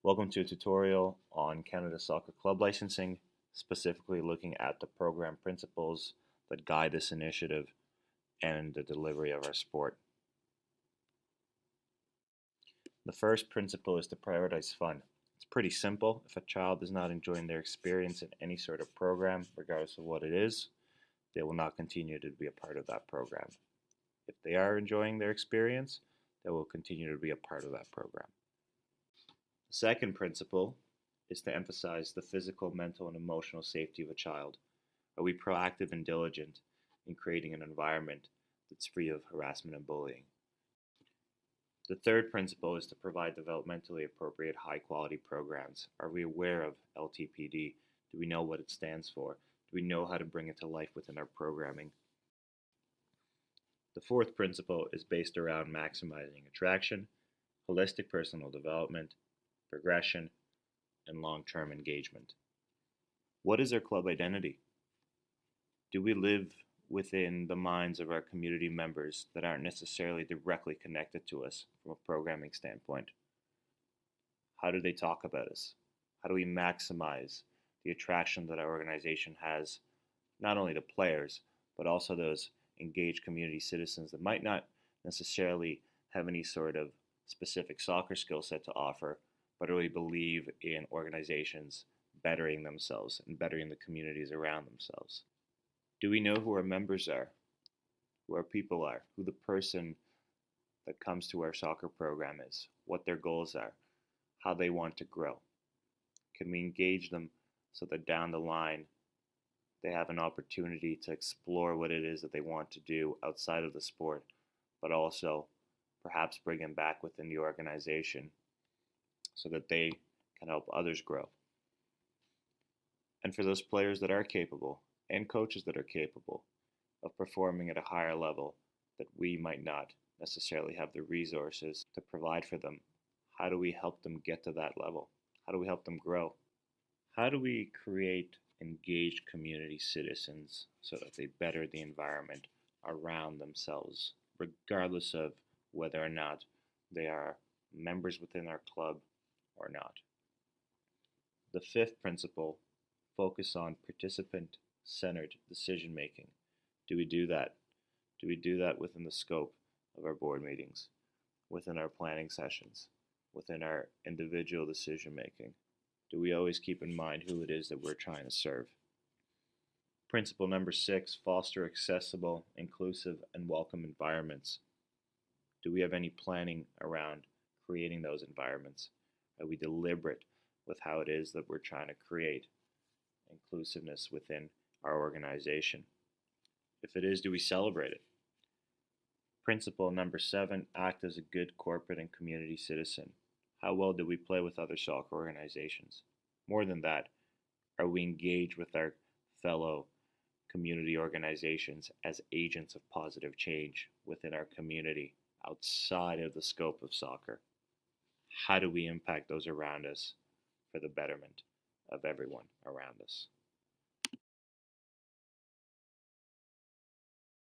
Welcome to a tutorial on Canada Soccer Club licensing, specifically looking at the program principles that guide this initiative and the delivery of our sport. The first principle is to prioritize fun. It's pretty simple. If a child is not enjoying their experience in any sort of program, regardless of what it is, they will not continue to be a part of that program. If they are enjoying their experience, they will continue to be a part of that program. The second principle is to emphasize the physical, mental, and emotional safety of a child. Are we proactive and diligent in creating an environment that's free of harassment and bullying? The third principle is to provide developmentally appropriate, high-quality programs. Are we aware of LTPD? Do we know what it stands for? Do we know how to bring it to life within our programming? The fourth principle is based around maximizing attraction, holistic personal development, progression, and long-term engagement. What is our club identity? Do we live within the minds of our community members that aren't necessarily directly connected to us from a programming standpoint? How do they talk about us? How do we maximize the attraction that our organization has, not only to players, but also those engaged community citizens that might not necessarily have any sort of specific soccer skill set to offer, but really believe in organizations bettering themselves and bettering the communities around themselves? Do we know who our members are, who our people are, who the person that comes to our soccer program is, what their goals are, how they want to grow? Can we engage them so that down the line they have an opportunity to explore what it is that they want to do outside of the sport, but also perhaps bring them back within the organization so that they can help others grow? And for those players that are capable and coaches that are capable of performing at a higher level that we might not necessarily have the resources to provide for them, how do we help them get to that level? How do we help them grow? How do we create engaged community citizens so that they better the environment around themselves, regardless of whether or not they are members within our club or not? The fifth principle, focus on participant-centered decision making. Do we do that? Do we do that within the scope of our board meetings, within our planning sessions, within our individual decision making? Do we always keep in mind who it is that we're trying to serve? Principle number 6, foster accessible, inclusive, and welcome environments. Do we have any planning around creating those environments? Are we deliberate with how it is that we're trying to create inclusiveness within our organization? If it is, do we celebrate it? Principle number 7, act as a good corporate and community citizen. How well do we play with other soccer organizations? More than that, are we engaged with our fellow community organizations as agents of positive change within our community outside of the scope of soccer? How do we impact those around us for the betterment of everyone around us?